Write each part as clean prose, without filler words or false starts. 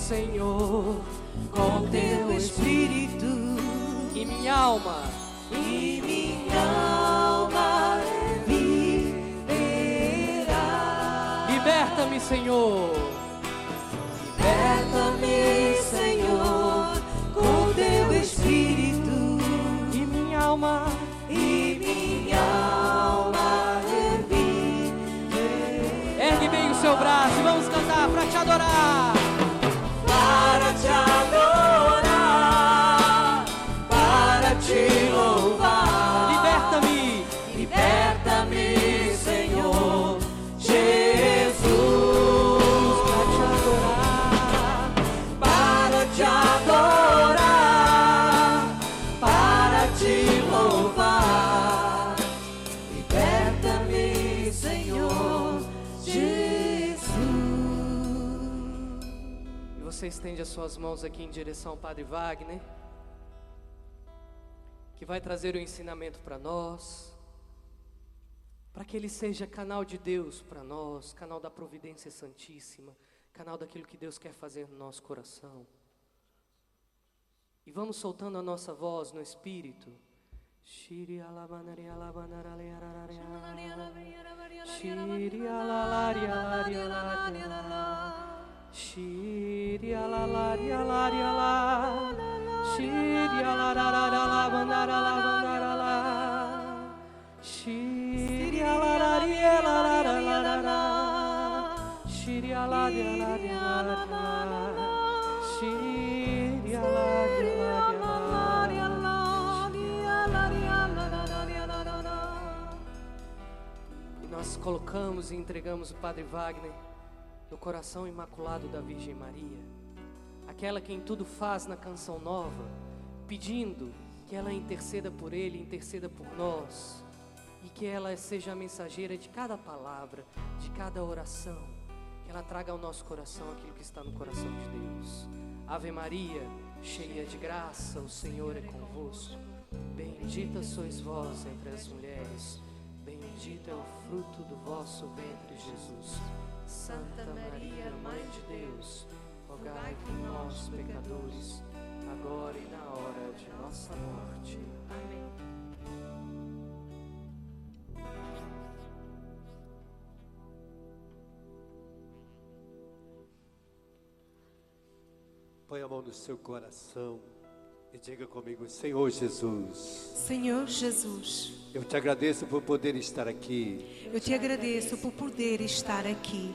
Senhor, com teu Espírito, e minha alma viverá. Liberta-me, Senhor. Liberta-me, Senhor, com teu Espírito, E minha alma viverá. ergue bem o seu braço e vamos cantar para te adorar. Para te adorar, para te louvar. Liberta-me. Liberta-me, Senhor Jesus, para te adorar, para te louvar. Liberta-me, Senhor Jesus. E você estende as suas mãos aqui em direção ao Padre Wagner, que vai trazer o ensinamento para nós, para que ele seja canal de Deus para nós, canal da providência santíssima, canal daquilo que Deus quer fazer no nosso coração. E vamos soltando a nossa voz no Espírito. Shiri alabanari alabanarale ararare. Shiri alalari alari alari alari. Shiri alalari alari alari. Shiri alarara alabanara alabanara alari. Shiri alalari alari alari. Shiri alari alari alari. Shiri alari alari alari. E nós colocamos e entregamos o Padre Wagner no coração imaculado da Virgem Maria, aquela que em tudo faz na canção nova, pedindo que ela interceda por ele, interceda por nós, e que ela seja a mensageira de cada palavra, de cada oração, que ela traga ao nosso coração aquilo que está no coração de Deus. Ave Maria, cheia de graça, o Senhor é convosco. Bendita sois vós entre as mulheres, bendito é o fruto do vosso ventre, Jesus. Santa Maria, Mãe de Deus, rogai por nós, pecadores, agora e na hora de nossa morte. Amém. Põe a mão no seu coração e diga comigo: Senhor Jesus, Senhor Jesus, eu te agradeço por poder estar aqui, eu te agradeço por poder estar aqui,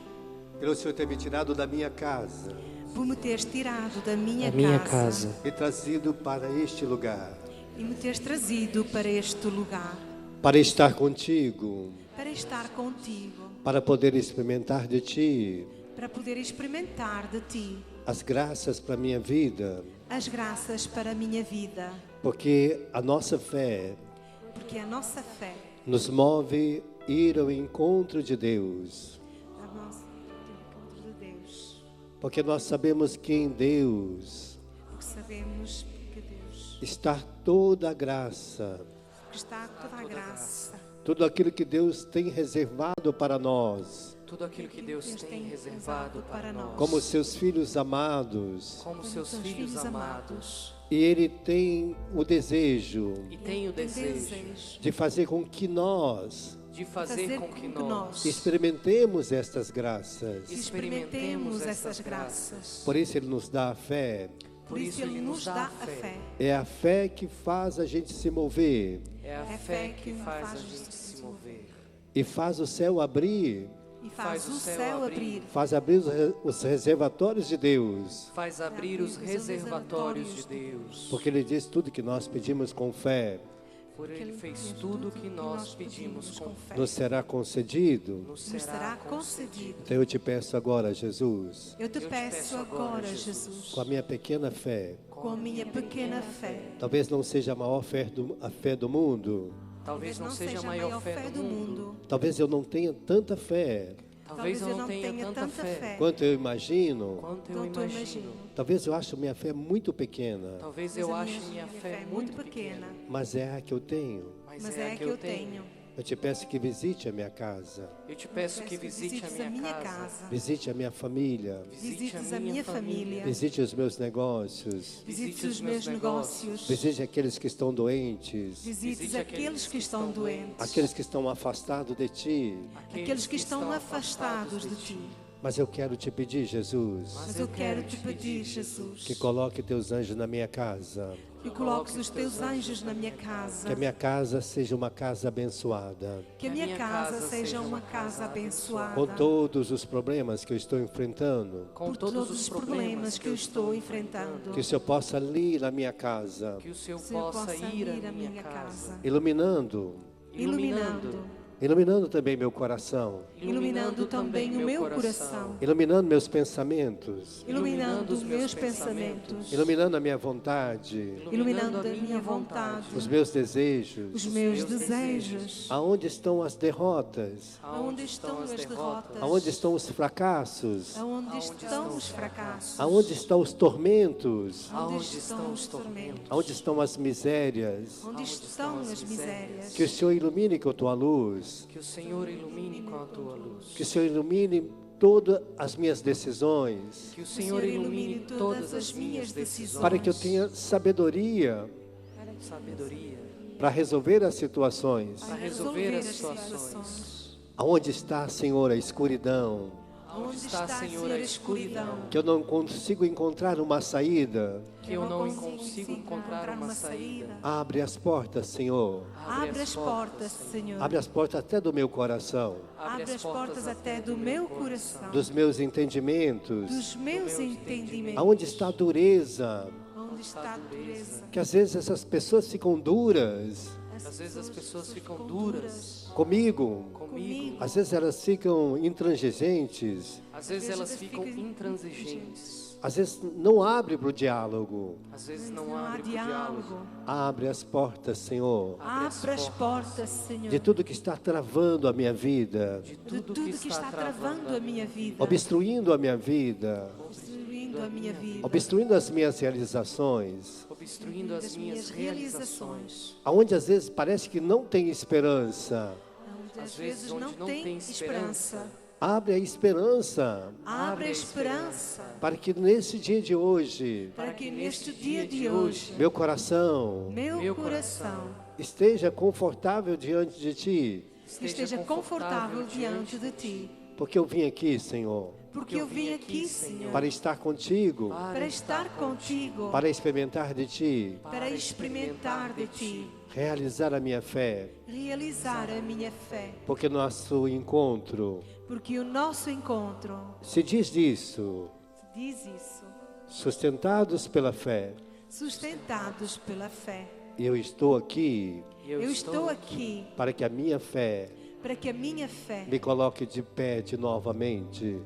pelo Senhor ter me tirado da minha casa por me teres tirado da minha casa e trazido para este lugar, e me teres trazido para este lugar, para estar contigo, para estar contigo, para poder experimentar de ti para poder experimentar de ti as graças para a minha vida, as graças para a minha vida, porque a nossa fé porque a nossa fé nos move a ir ao encontro de Deus, a nossa encontro de Deus, porque nós sabemos que em Deus porque sabemos que Deus está toda a graça, está toda a graça, tudo aquilo que Deus tem reservado para nós, tudo aquilo que Deus tem reservado para nós, como seus filhos amados, como seus filhos amados, e Ele tem o desejo e tem o desejo de fazer com que nós de fazer com que nós experimentemos estas graças. experimentemos essas graças. Por isso Ele nos dá a fé. Por isso Ele nos dá a fé. É a fé que faz a gente se mover É a fé que faz a gente se mover e faz o céu abrir, e faz o céu abrir, faz abrir os reservatórios de Deus, faz abrir os reservatórios de Deus. porque Ele diz tudo que nós pedimos com fé Por Ele fez tudo o que nós pedimos com fé. nos será concedido. Nos nos será concedido. Então eu te peço agora, Jesus, Eu te peço agora, Jesus, com a minha pequena fé, com a minha pequena fé, talvez não seja a maior a fé do mundo, Talvez não seja a maior fé do mundo. talvez eu não tenha tanta fé Talvez eu não tenha tanta fé quanto eu imagino, quanto eu quanto eu imagino. imagino. talvez eu ache minha fé muito pequena, Talvez eu ache minha fé muito pequena, mas é a que eu tenho. mas é a que eu tenho. Eu te peço que visite a minha casa, Eu te peço que visite a visites minha casa. visite a minha família, Visites a minha família. visite os meus negócios, Visites os meus negócios. visite aqueles que estão doentes, Visites aqueles que estão doentes. aqueles que estão afastados de ti. Aqueles que estão afastados de ti. Mas eu quero te pedir, Jesus, Mas eu quero te pedir, Jesus, que coloque teus anjos na minha casa, que coloques os teus anjos na minha que casa. a minha casa seja uma casa abençoada, Que a minha casa seja uma casa abençoada. com todos os problemas que eu estou enfrentando, Com Por todos os problemas que eu estou enfrentando. que o Senhor possa ir na minha casa, Que o Senhor Se eu possa ir à minha casa, iluminando, iluminando também meu coração, Iluminando também o meu coração. iluminando meus pensamentos, Iluminando os meus pensamentos. iluminando a minha vontade, Iluminando a minha vontade. os meus desejos. Os meus desejos. Aonde estão as derrotas? Aonde estão as derrotas? Aonde estão os fracassos? Aonde estão os fracassos? Aonde estão os tormentos? Aonde estão os tormentos? Aonde estão as misérias? Onde estão as misérias? Que o Senhor ilumine com a tua luz, Que o Senhor ilumine com a tua luz. que o Senhor ilumine todas as minhas decisões, Que o Senhor ilumine todas as minhas decisões. para que eu tenha sabedoria Sabedoria para resolver as situações. para resolver as situações. Aonde está, Senhor, a escuridão? Onde está, Senhor, a escuridão? Que eu não consigo encontrar uma saída. Que eu não consigo encontrar uma saída. Abre as portas, Senhor. Abre as portas, Senhor. Abre as portas até do meu coração, Abre as portas até do meu coração. dos meus entendimentos. Dos meus entendimentos. Aonde está a dureza? Onde está a dureza? Que às vezes essas pessoas ficam duras Às vezes as pessoas ficam duras comigo. comigo. Às vezes elas ficam intransigentes. Às vezes elas ficam intransigentes. Às vezes não abre para o diálogo. Às vezes não Não há abre o diálogo. diálogo. Abre as portas, Senhor, Abre as portas, Senhor. de tudo que está travando a minha vida, De De tudo tudo que está travando a minha vida. obstruindo a minha vida, Obstruindo a minha vida. obstruindo as minhas realizações. obstruindo as minhas realizações. Aonde às vezes parece que não tem esperança. Onde Às vezes onde não tem esperança. Abre a esperança Abre a esperança. para que nesse dia de hoje, Para que neste dia de hoje, meu coração meu coração esteja confortável diante de Ti, esteja confortável diante de Ti. porque eu vim aqui, Senhor, Porque eu vim aqui, Senhor, para estar contigo, para estar contigo, para experimentar de Ti, para experimentar de Ti, realizar a minha fé, realizar a minha fé. porque nosso encontro Porque o nosso encontro se diz disso, diz isso, sustentados pela fé. sustentados pela fé. Eu estou aqui Eu estou aqui para que a minha fé para que a minha fé me coloque de pé de novamente.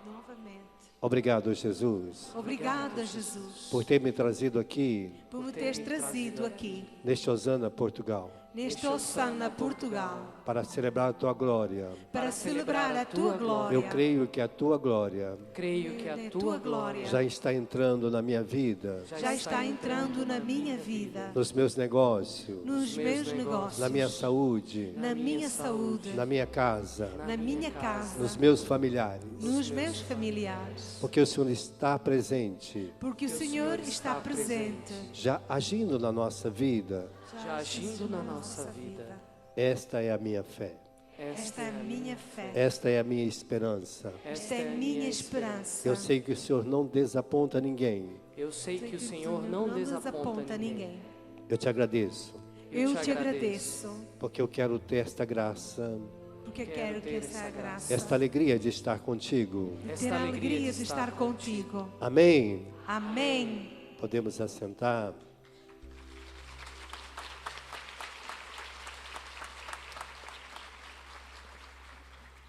novamente. Obrigado, Jesus, Obrigada, Jesus, por ter me trazido aqui, por me teres trazido aqui, neste Osana, Portugal, neste Osana, Portugal, para celebrar a Tua glória. para celebrar a Tua glória. Eu creio que a Tua glória Creio que a tua glória já está entrando na minha vida, já está entrando na minha vida, nos meus negócios, nos meus negócios, na minha saúde, na minha saúde, na minha casa, na minha casa, nos meus familiares, nos meus familiares. porque o Senhor está presente, Porque o Senhor está presente, já agindo na nossa vida. já agindo na nossa vida. Esta é a minha fé, esta é a minha fé, esta é a minha esperança. esta é a minha esperança. Eu sei que o Senhor não desaponta ninguém. Eu sei que o Senhor não desaponta ninguém. Eu te agradeço, Eu te agradeço, porque eu quero ter esta graça, porque quero que essa graça, esta alegria de estar contigo. ter a alegria de estar contigo. Amém. Amém. Podemos assentar.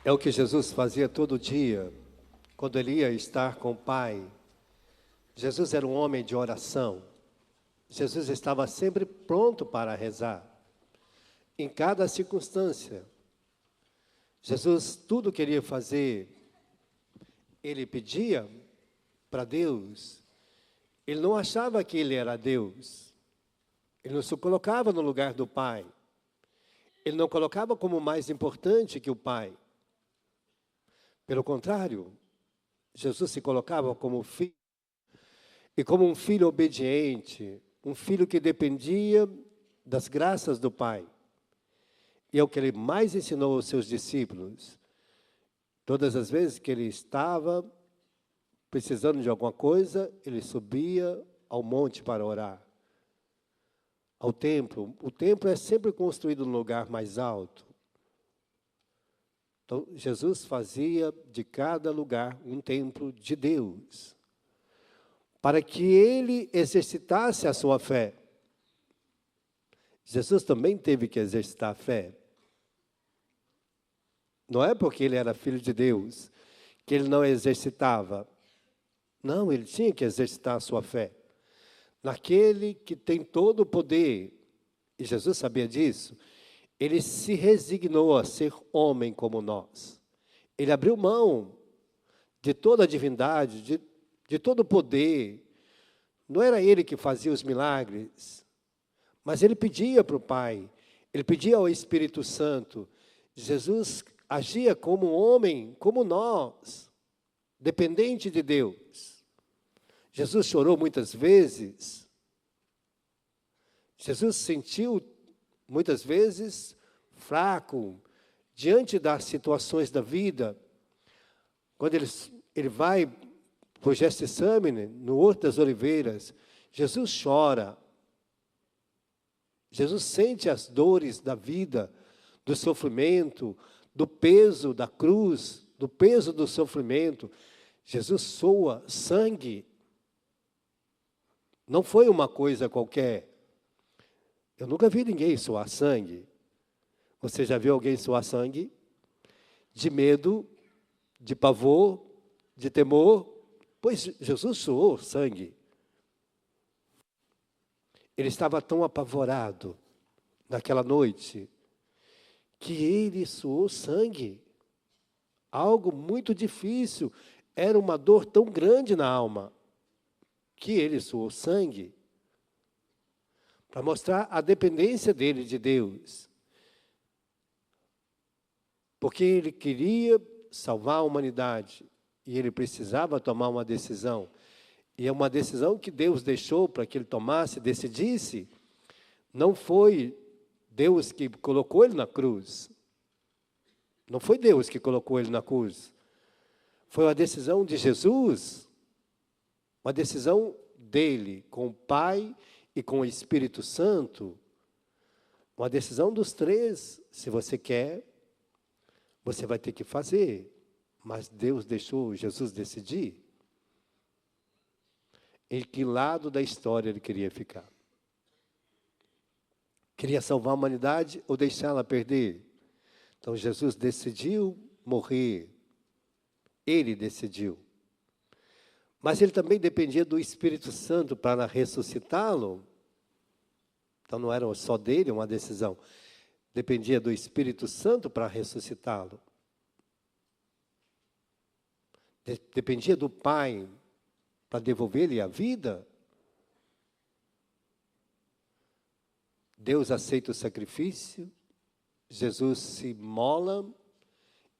É o que Jesus fazia todo dia, quando ele ia estar com o Pai. Jesus era um homem de oração. Jesus estava sempre pronto para rezar, em cada circunstância. Jesus tudo queria fazer, ele pedia para Deus. Ele não achava que ele era Deus. Ele não se colocava no lugar do Pai. Ele não colocava como mais importante que o Pai. Pelo contrário, Jesus se colocava como filho, e como um filho obediente, um filho que dependia das graças do Pai. E é o que ele mais ensinou aos seus discípulos. Todas as vezes que ele estava precisando de alguma coisa, ele subia ao monte para orar. Ao templo. O templo é sempre construído no lugar mais alto. Então, Jesus fazia de cada lugar um templo de Deus, para que ele exercitasse a sua fé. Jesus também teve que exercitar a fé. Não é porque ele era filho de Deus que ele não exercitava. Não, ele tinha que exercitar a sua fé naquele que tem todo o poder. E Jesus sabia disso. Ele se resignou a ser homem como nós. Ele abriu mão de toda a divindade, de todo o poder. Não era ele que fazia os milagres, mas ele pedia para o Pai, ele pedia ao Espírito Santo. Jesus agia como um homem, como nós, dependente de Deus. Jesus chorou muitas vezes. Jesus se sentiu muitas vezes fraco diante das situações da vida. Quando ele vai para o Getsemane, no Horto das Oliveiras, Jesus chora. Jesus sente as dores da vida, do sofrimento, do peso da cruz, do peso do sofrimento. Jesus soa sangue. Não foi uma coisa qualquer. Eu nunca vi ninguém suar sangue. Você já viu alguém suar sangue? De medo, de pavor, de temor? Pois Jesus suou sangue. Ele estava tão apavorado naquela noite que ele suou sangue. Algo muito difícil. Era uma dor tão grande na alma que ele suou sangue para mostrar a dependência dele de Deus. Porque ele queria salvar a humanidade e ele precisava tomar uma decisão. E é uma decisão que Deus deixou para que ele tomasse, decidisse. Não foi Deus que colocou ele na cruz. Não foi Deus que colocou ele na cruz. Foi uma decisão de Jesus. Uma decisão dele com o Pai e com o Espírito Santo. Uma decisão dos três. Se você quer, você vai ter que fazer. Mas Deus deixou Jesus decidir. Em que lado da história ele queria ficar? Queria salvar a humanidade ou deixá-la perder? Então Jesus decidiu morrer. Ele decidiu. Mas ele também dependia do Espírito Santo para ressuscitá-lo. Então não era só dele uma decisão. Dependia do Espírito Santo para ressuscitá-lo. Dependia do Pai para devolver-lhe a vida. Deus aceita o sacrifício, Jesus se imola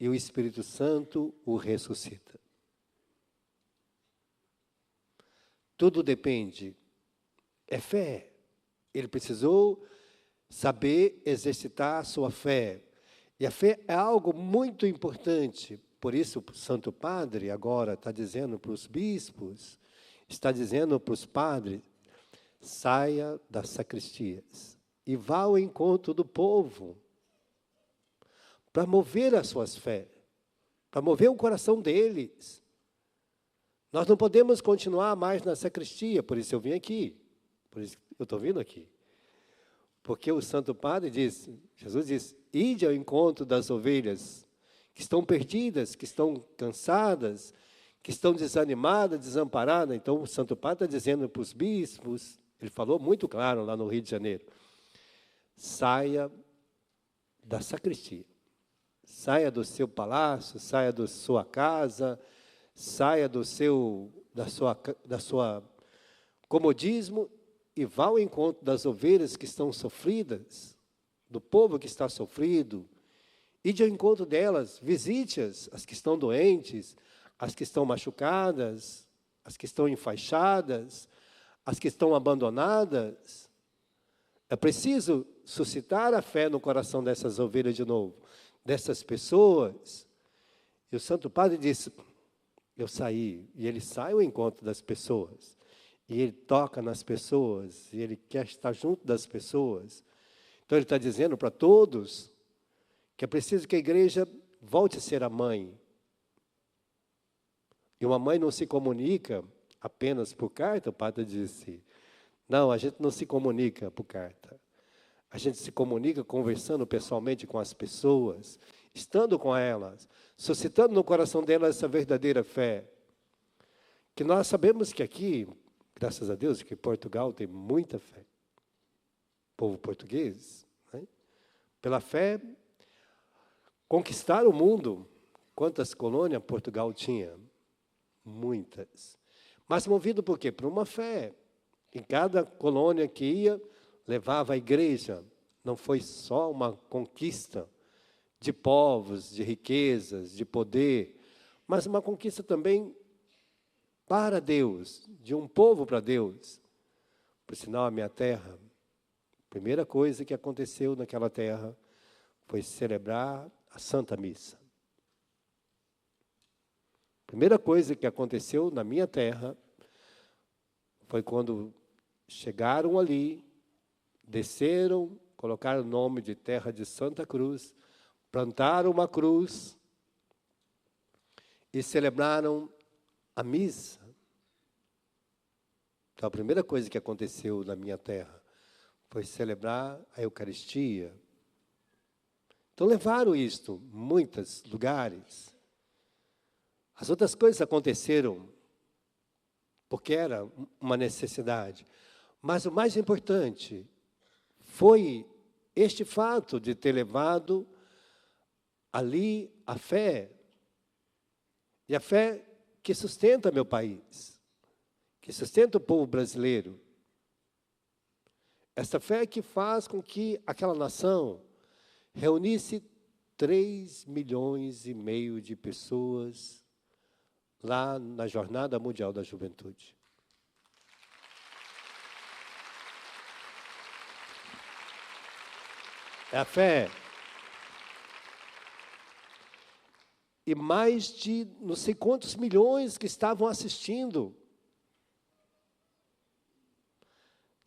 e o Espírito Santo o ressuscita. Tudo depende. É fé. Ele precisou saber exercitar a sua fé. E a fé é algo muito importante. Por isso, o Santo Padre agora está dizendo para os bispos, está dizendo para os padres, saia das sacristias e vá ao encontro do povo para mover as suas fés, para mover o coração deles. Nós não podemos continuar mais na sacristia, por isso eu vim aqui, por isso eu estou vindo aqui. Porque o Santo Padre diz, Jesus diz, ide ao encontro das ovelhas que estão perdidas, que estão cansadas, que estão desanimadas, desamparadas. Então, o Santo Padre está dizendo para os bispos, ele falou muito claro lá no Rio de Janeiro, saia da sacristia, saia do seu palácio, saia da sua casa, saia da sua comodismo e vá ao encontro das ovelhas que estão sofridas, do povo que está sofrido. Ide ao encontro delas, visite-as, as que estão doentes, as que estão machucadas, as que estão enfaixadas, as que estão abandonadas. É preciso suscitar a fé no coração dessas ovelhas de novo, dessas pessoas. E o Santo Padre disse, eu saí, e ele sai ao encontro das pessoas, e ele toca nas pessoas, e ele quer estar junto das pessoas. Então ele está dizendo para todos que é preciso que a igreja volte a ser a mãe. E uma mãe não se comunica apenas por carta, o padre disse. Não, a gente não se comunica por carta. A gente se comunica conversando pessoalmente com as pessoas, estando com elas, suscitando no coração delas essa verdadeira fé. Que nós sabemos que aqui, graças a Deus, que Portugal tem muita fé. Povo português, né? Pela fé, conquistar o mundo. Quantas colônias Portugal tinha? Muitas. Mas movido por quê? Por uma fé. Em cada colônia que ia, levava a igreja. Não foi só uma conquista de povos, de riquezas, de poder, mas uma conquista também para Deus, de um povo para Deus. Por sinal, a minha terra, a primeira coisa que aconteceu naquela terra foi celebrar a Santa Missa. A primeira coisa que aconteceu na minha terra foi quando chegaram ali, desceram, colocaram o nome de Terra de Santa Cruz, plantaram uma cruz e celebraram a missa. Então, a primeira coisa que aconteceu na minha terra foi celebrar a Eucaristia. Então, levaram isto em muitos lugares. As outras coisas aconteceram porque era uma necessidade. Mas o mais importante foi este fato de ter levado ali a fé. E a fé que sustenta meu país, que sustenta o povo brasileiro. Essa fé que faz com que aquela nação reunisse 3,5 milhões de pessoas lá na Jornada Mundial da Juventude. É a fé. E mais de não sei quantos milhões que estavam assistindo.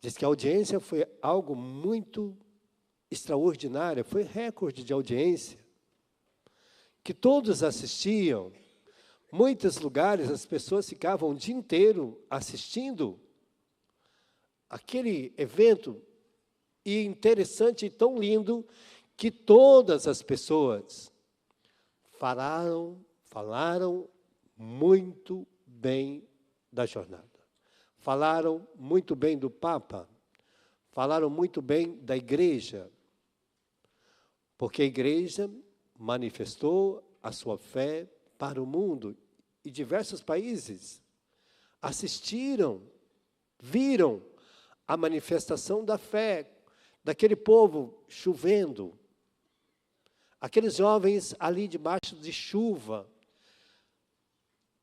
Diz que a audiência foi algo muito extraordinário, foi recorde de audiência. Que todos assistiam. Muitos lugares as pessoas ficavam o dia inteiro assistindo aquele evento e interessante e tão lindo que todas as pessoas falaram muito bem da jornada. Falaram muito bem do Papa. Falaram muito bem da igreja. Porque a igreja manifestou a sua fé para o mundo. E diversos países assistiram, viram a manifestação da fé daquele povo chovendo. Aqueles jovens ali debaixo de chuva.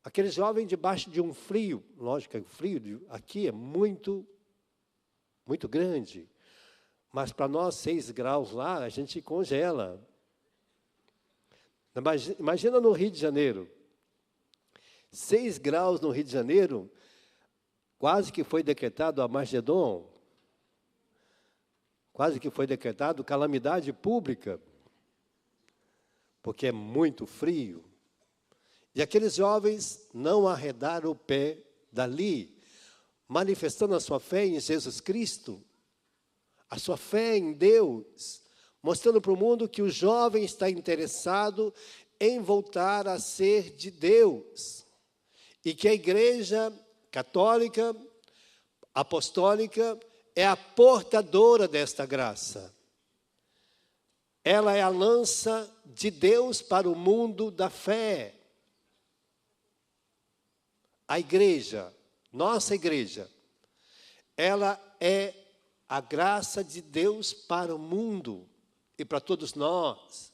Aqueles jovens debaixo de um frio. Lógico que o frio aqui é muito, muito grande. Mas para nós, 6 graus lá, a gente congela. Imagina no Rio de Janeiro. 6 graus no Rio de Janeiro, quase que foi decretado Armagedon. Quase que foi decretado calamidade pública. Porque é muito frio. E aqueles jovens não arredaram o pé dali, manifestando a sua fé em Jesus Cristo, a sua fé em Deus, mostrando para o mundo que o jovem está interessado em voltar a ser de Deus. E que a Igreja Católica, Apostólica, é a portadora desta graça. Ela é a lança de Deus para o mundo da fé. A igreja, nossa igreja, ela é a graça de Deus para o mundo. e para todos nós.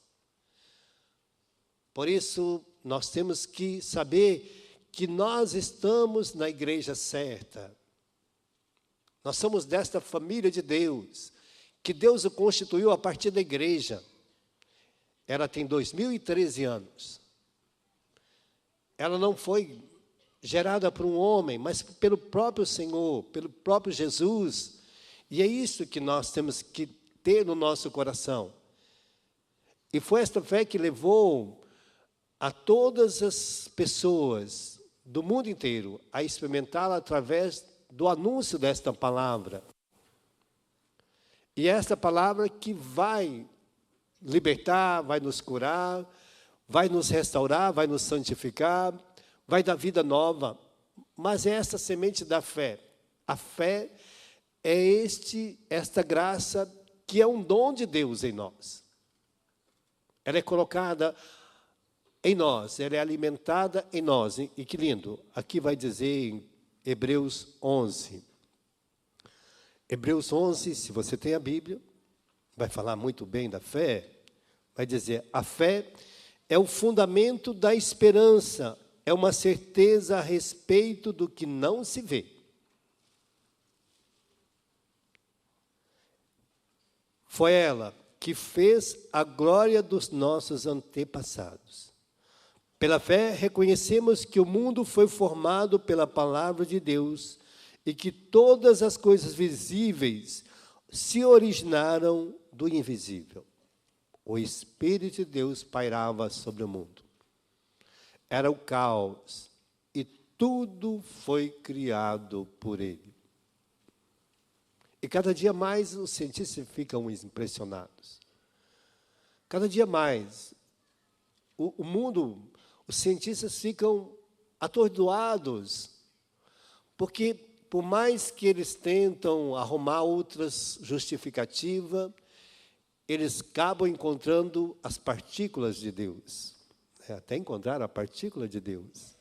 Por isso, nós temos que saber que nós estamos na igreja certa. Nós somos desta família de Deus, que Deus o constituiu a partir da igreja. Ela tem 2013 anos. Ela não foi gerada por um homem, mas pelo próprio Senhor, pelo próprio Jesus. E é isso que nós temos que ter no nosso coração. E foi esta fé que levou a todas as pessoas do mundo inteiro a experimentá-la através do anúncio desta palavra. E é esta palavra que vai libertar, vai nos curar, vai nos restaurar, vai nos santificar, vai dar vida nova. Mas é esta semente da fé. A fé é esta graça que é um dom de Deus em nós. Ela é colocada em nós, ela é alimentada em nós. E que lindo, aqui vai dizer em Hebreus 11. Hebreus 11, se você tem a Bíblia, vai falar muito bem da fé. Vai dizer, a fé é o fundamento da esperança, é uma certeza a respeito do que não se vê. Foi ela que fez a glória dos nossos antepassados. Pela fé, reconhecemos que o mundo foi formado pela palavra de Deus e que todas as coisas visíveis se originaram do invisível. O Espírito de Deus pairava sobre o mundo. Era o caos e tudo foi criado por Ele. E cada dia mais os cientistas ficam impressionados. Cada dia mais o mundo, os cientistas ficam atordoados, porque por mais que eles tentam arrumar outras justificativas, eles acabam encontrando as partículas de Deus. Até encontrar a partícula de Deus.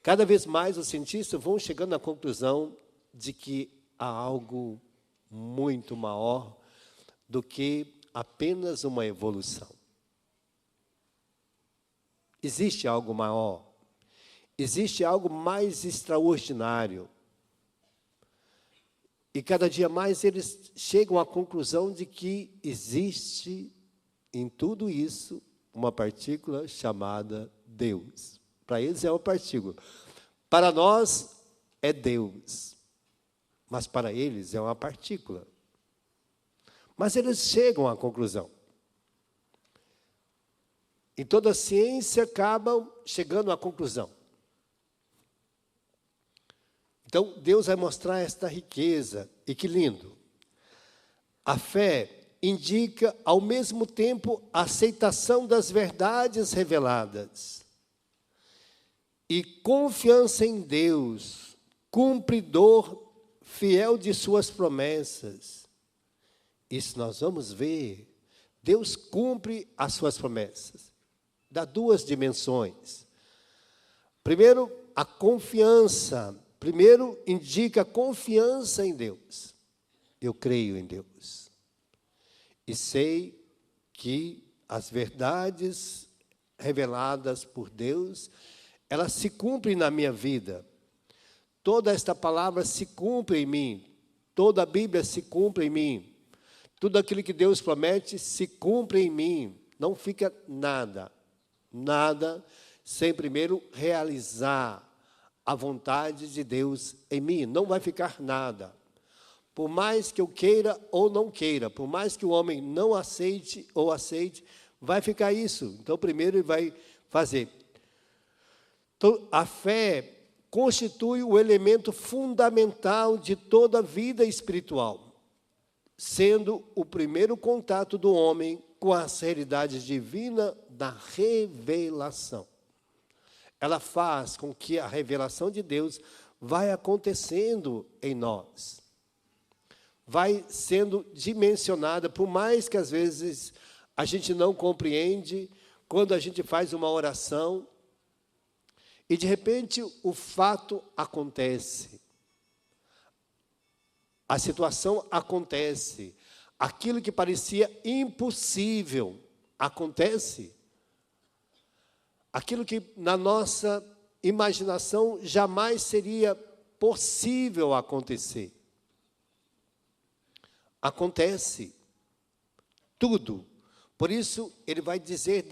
Cada vez mais os cientistas vão chegando à conclusão de que há algo muito maior do que apenas uma evolução. Existe algo maior. Existe algo mais extraordinário. E cada dia mais eles chegam à conclusão de que existe em tudo isso uma partícula chamada Deus. Para eles é uma partícula. Para nós é Deus. Mas para eles é uma partícula. Mas eles chegam à conclusão. E toda a ciência acaba chegando à conclusão. Então, Deus vai mostrar esta riqueza. E que lindo. A fé indica, ao mesmo tempo, a aceitação das verdades reveladas. E confiança em Deus, cumpridor fiel de suas promessas. Isso nós vamos ver. Deus cumpre as suas promessas. Dá duas dimensões. Primeiro, a confiança. Primeiro, indica confiança em Deus. Eu creio em Deus. E sei que as verdades reveladas por Deus, elas se cumprem na minha vida. Toda esta palavra se cumpre em mim. Toda a Bíblia se cumpre em mim. Tudo aquilo que Deus promete se cumpre em mim. Não fica nada sem primeiro realizar a vontade de Deus em mim. Não vai ficar nada. Por mais que eu queira ou não queira, por mais que o homem não aceite ou aceite, vai ficar isso. Então, primeiro ele vai fazer. Então, a fé constitui o elemento fundamental de toda a vida espiritual, sendo o primeiro contato do homem com as realidades divinas da revelação. Ela faz com que a revelação de Deus vai acontecendo em nós. Vai sendo dimensionada, por mais que às vezes a gente não compreende, quando a gente faz uma oração, e de repente o fato acontece. A situação acontece. aquilo que parecia impossível acontece. Aquilo que na nossa imaginação jamais seria possível acontecer. Acontece tudo. Por isso, ele vai dizer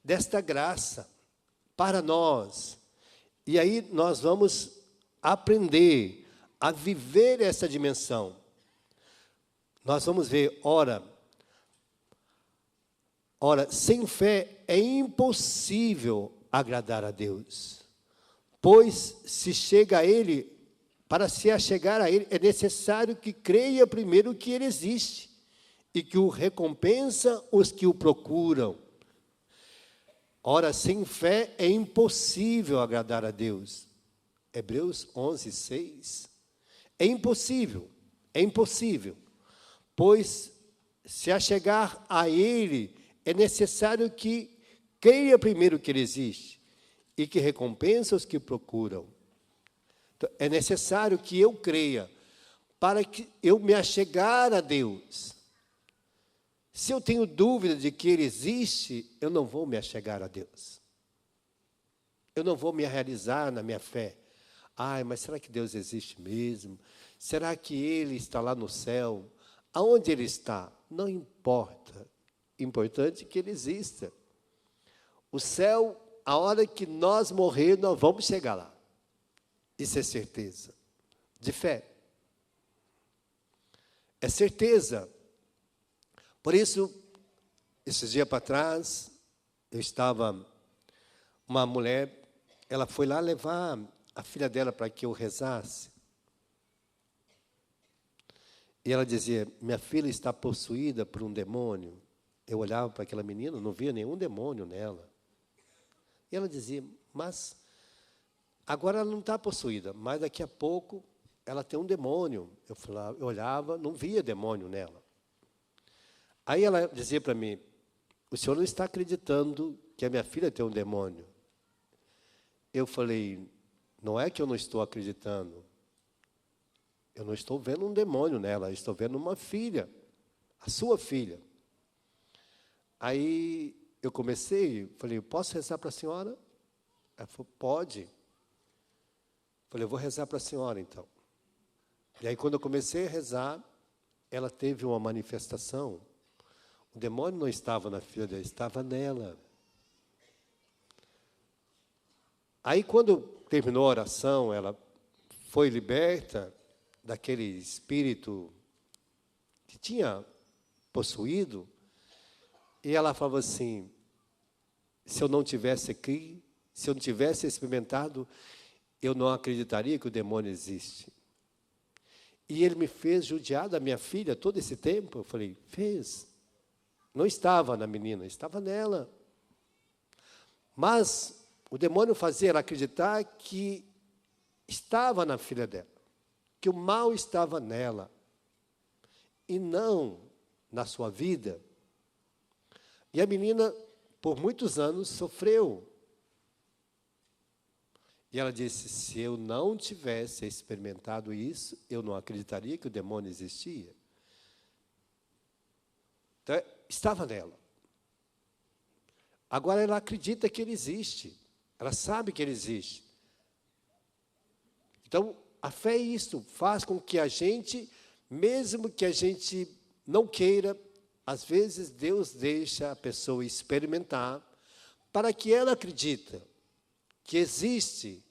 desta graça para nós. E aí nós vamos aprender a viver essa dimensão. Nós vamos ver, ora, sem fé é impossível agradar a Deus. Pois se chega a Ele, para se achegar a Ele, é necessário que creia primeiro que Ele existe e que o recompensa os que o procuram. Ora, sem fé é impossível agradar a Deus. Hebreus 11, 6. É impossível, pois se achegar a Ele, é necessário que creia primeiro que Ele existe e que recompensa os que procuram. Então, é necessário que eu creia para que eu me achegar a Deus. Se eu tenho dúvida de que Ele existe, eu não vou me achegar a Deus. Eu não vou me realizar na minha fé. Ai, mas será que Deus existe mesmo? Será que Ele está lá no céu? Aonde Ele está? Não importa. Importante que Ele exista. O céu, a hora que nós morrer, nós vamos chegar lá. Isso é certeza. De fé. É certeza. Por isso, esses dias para trás, uma mulher, ela foi lá levar a filha dela para que eu rezasse. E ela dizia, minha filha está possuída por um demônio. Eu olhava para aquela menina, não via nenhum demônio nela. E ela dizia, mas agora ela não está possuída, mas daqui a pouco ela tem um demônio. Eu olhava, não via demônio nela. Aí ela dizia para mim, o senhor não está acreditando que a minha filha tem um demônio. Eu falei, não é que eu não estou acreditando. Eu não estou vendo um demônio nela, eu estou vendo uma filha, a sua filha. Aí eu falei, posso rezar para a senhora? Ela falou, pode. Falei, eu vou rezar para a senhora então. E aí quando eu comecei a rezar, ela teve uma manifestação. O demônio não estava na filha dela, estava nela. Aí quando terminou a oração, ela foi liberta daquele espírito que tinha possuído, e ela falava assim, se eu não tivesse aqui, se eu não tivesse experimentado, eu não acreditaria que o demônio existe. E ele me fez judiar da minha filha todo esse tempo. Eu falei, fez. Não estava na menina, estava nela. Mas o demônio fazia ela acreditar que estava na filha dela, que o mal estava nela, e não na sua vida. E a menina, por muitos anos, sofreu. E ela disse, se eu não tivesse experimentado isso, eu não acreditaria que o demônio existia. Então, estava nela. Agora ela acredita que ele existe. Ela sabe que ele existe. Então, a fé é isso, faz com que a gente, mesmo que a gente não queira, às vezes Deus deixa a pessoa experimentar, para que ela acredite que existe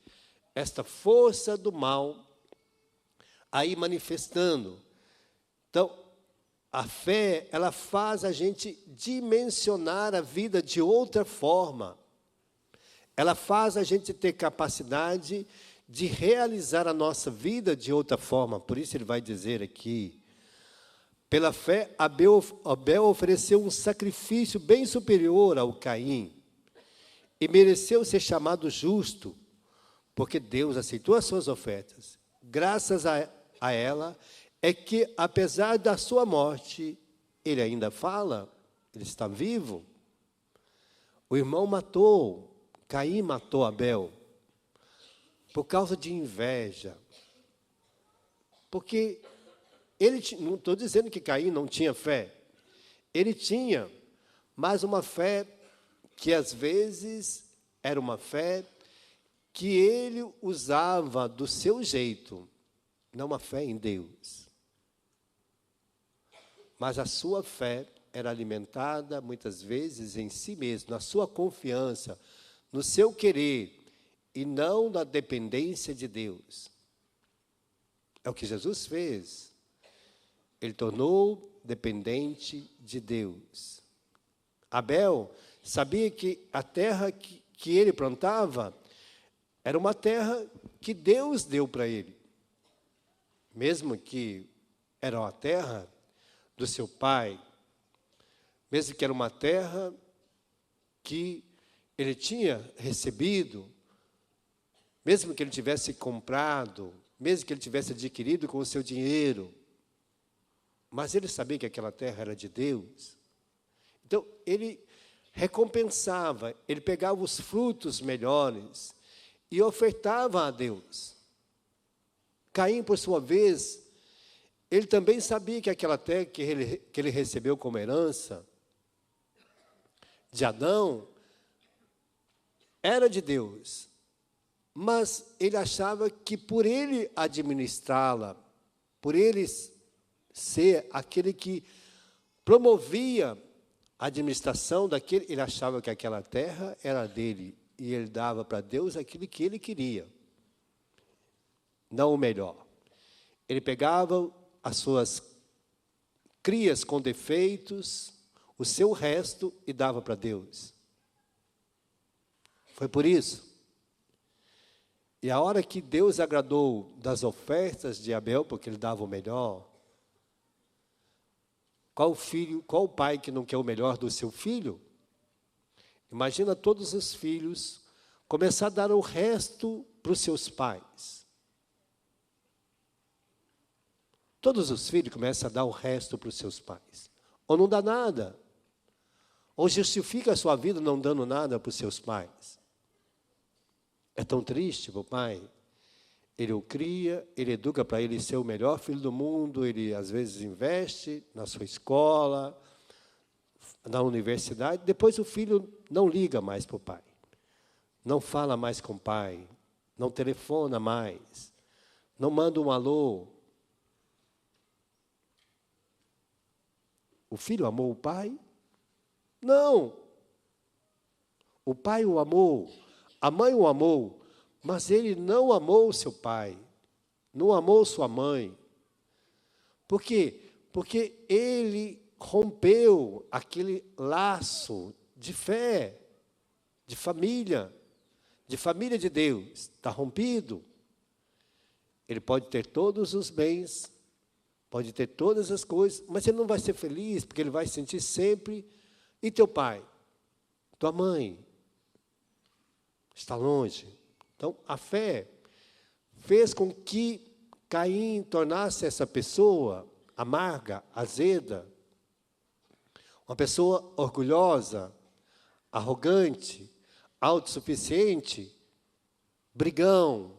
esta força do mal aí manifestando. Então, a fé, ela faz a gente dimensionar a vida de outra forma. Ela faz a gente ter capacidade de realizar a nossa vida de outra forma. Por isso ele vai dizer aqui, pela fé, Abel ofereceu um sacrifício bem superior ao Caim e mereceu ser chamado justo, porque Deus aceitou as suas ofertas. Graças a ela, é que, apesar da sua morte, ele ainda fala, ele está vivo. O irmão Caim matou Abel, por causa de inveja. Porque não estou dizendo que Caim não tinha fé. Ele tinha, mas uma fé que às vezes era uma fé que ele usava do seu jeito, não uma fé em Deus. Mas a sua fé era alimentada muitas vezes em si mesmo, na sua confiança, no seu querer, e não na dependência de Deus. É o que Jesus fez. Ele tornou dependente de Deus. Abel sabia que a terra que ele plantava era uma terra que Deus deu para ele. Mesmo que era uma terra do seu pai, mesmo que era uma terra que ele tinha recebido, mesmo que ele tivesse comprado, mesmo que ele tivesse adquirido com o seu dinheiro, mas ele sabia que aquela terra era de Deus. Então, ele recompensava, ele pegava os frutos melhores e ofertava a Deus. Caim, por sua vez, ele também sabia que aquela terra que ele recebeu como herança de Adão era de Deus, mas ele achava que por ele administrá-la, por ele ser aquele que promovia a administração daquele, ele achava que aquela terra era dele, e ele dava para Deus aquilo que ele queria, não o melhor. Ele pegava as suas crias com defeitos, o seu resto, e dava para Deus. Foi por isso. E a hora que Deus agradou das ofertas de Abel, porque ele dava o melhor, qual pai que não quer o melhor do seu filho? Imagina todos os filhos começar a dar o resto para os seus pais. Todos os filhos começam a dar o resto para os seus pais. Ou não dá nada. Ou justifica a sua vida não dando nada para os seus pais. É tão triste para o pai. Ele o cria, ele educa para ele ser o melhor filho do mundo, ele às vezes investe na sua escola, na universidade, depois o filho não liga mais para o pai, não fala mais com o pai, não telefona mais, não manda um alô. O filho amou o pai? Não. O pai o amou, a mãe o amou, mas ele não amou seu pai, não amou sua mãe. Por quê? Porque ele rompeu aquele laço de fé, de família de Deus. Está rompido. Ele pode ter todos os bens, pode ter todas as coisas, mas ele não vai ser feliz, porque ele vai sentir sempre. E teu pai? Tua mãe? Está longe. Então, a fé fez com que Caim tornasse essa pessoa amarga, azeda, uma pessoa orgulhosa, arrogante, autossuficiente, brigão,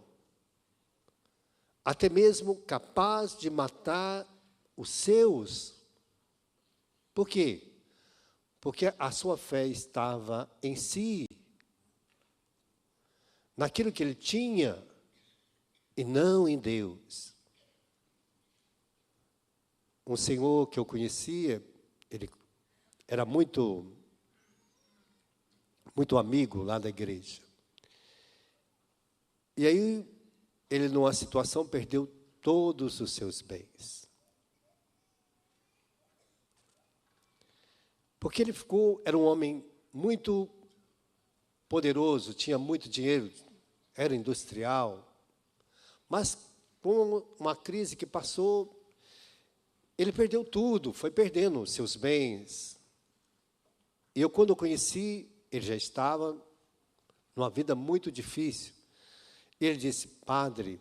até mesmo capaz de matar os seus. Por quê? Porque a sua fé estava em si, naquilo que ele tinha, e não em Deus. Um senhor que eu conhecia, ele era muito amigo lá da igreja. E aí, ele numa situação perdeu todos os seus bens. Porque ele era um homem muito poderoso, tinha muito dinheiro, era industrial, mas com uma crise que passou, ele perdeu tudo, foi perdendo os seus bens. E eu, quando o conheci, ele já estava numa vida muito difícil. E ele disse: padre,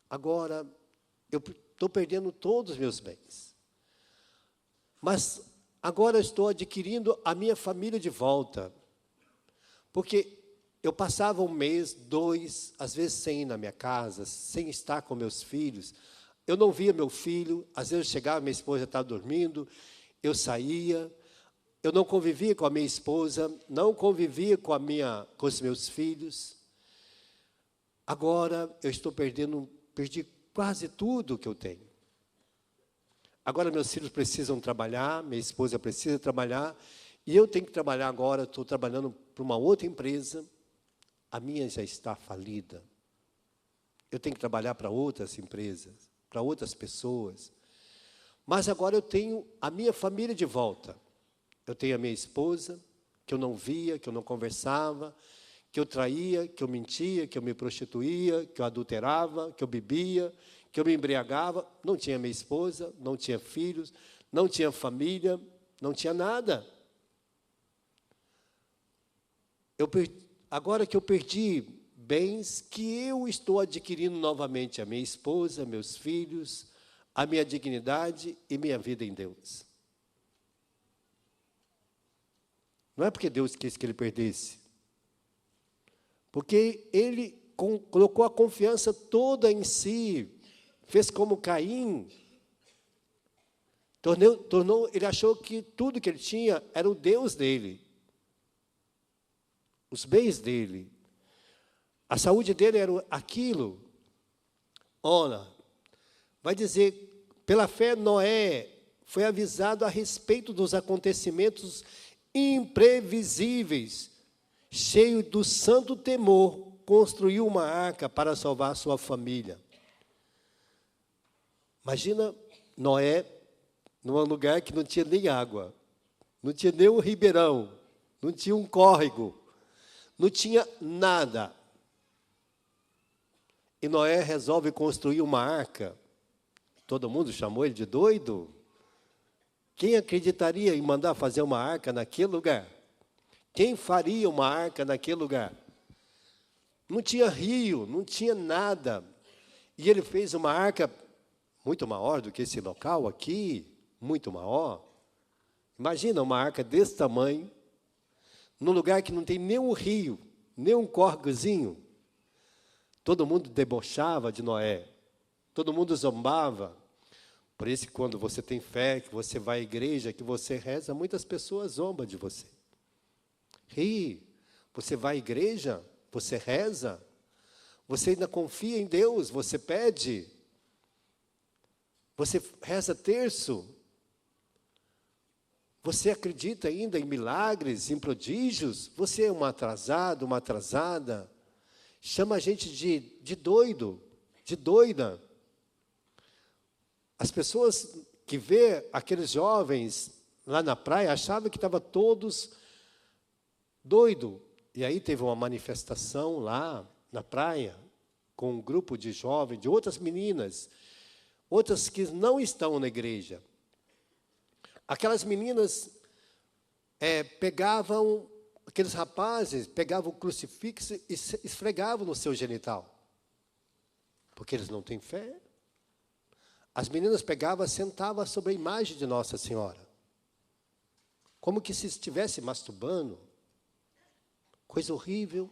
agora eu estou perdendo todos os meus bens, mas agora estou adquirindo a minha família de volta, porque eu passava um mês, 2, às vezes sem ir na minha casa, sem estar com meus filhos. Eu não via meu filho, às vezes eu chegava, minha esposa estava dormindo, eu saía, eu não convivia com a minha esposa, não convivia com os meus filhos. Agora eu estou perdi quase tudo que eu tenho. Agora meus filhos precisam trabalhar, minha esposa precisa trabalhar, e eu tenho que trabalhar agora, estou trabalhando para uma outra empresa, a minha já está falida. Eu tenho que trabalhar para outras empresas, para outras pessoas. Mas agora eu tenho a minha família de volta. Eu tenho a minha esposa, que eu não via, que eu não conversava, que eu traía, que eu mentia, que eu me prostituía, que eu adulterava, que eu bebia, que eu me embriagava. Não tinha minha esposa, não tinha filhos, não tinha família, não tinha nada. Agora que eu perdi bens que eu estou adquirindo novamente, a minha esposa, meus filhos, a minha dignidade e minha vida em Deus. Não é porque Deus quis que ele perdesse. Porque ele colocou a confiança toda em si, fez como Caim. Ele achou que tudo que ele tinha era o Deus dele. Os bens dele. A saúde dele era aquilo. Olha, vai dizer, pela fé Noé foi avisado a respeito dos acontecimentos imprevisíveis, cheio do santo temor, construiu uma arca para salvar sua família. Imagina Noé num lugar que não tinha nem água, não tinha nem um ribeirão, não tinha um córrego, não tinha nada. E Noé resolve construir uma arca. Todo mundo chamou ele de doido. Quem acreditaria em mandar fazer uma arca naquele lugar? Quem faria uma arca naquele lugar? Não tinha rio, não tinha nada. E ele fez uma arca muito maior do que esse local aqui, muito maior. Imagina uma arca desse tamanho, num lugar que não tem nem um rio, nem um córregozinho. Todo mundo debochava de Noé, todo mundo zombava. Por isso que quando você tem fé, que você vai à igreja, que você reza, muitas pessoas zombam de você. Ri, você vai à igreja, você reza, você ainda confia em Deus, você pede, você reza terço, você acredita ainda em milagres, em prodígios, você é um atrasado, uma atrasada, chama a gente de doido, de doida. As pessoas que vê aqueles jovens lá na praia achavam que estavam todos doidos. E aí teve uma manifestação lá na praia, com um grupo de jovens, de outras meninas, outras que não estão na igreja. Aquelas meninas pegavam, aqueles rapazes pegavam o crucifixo e esfregavam no seu genital. Porque eles não têm fé. As meninas pegavam, sentavam sobre a imagem de Nossa Senhora. Como que se estivesse masturbando. Coisa horrível.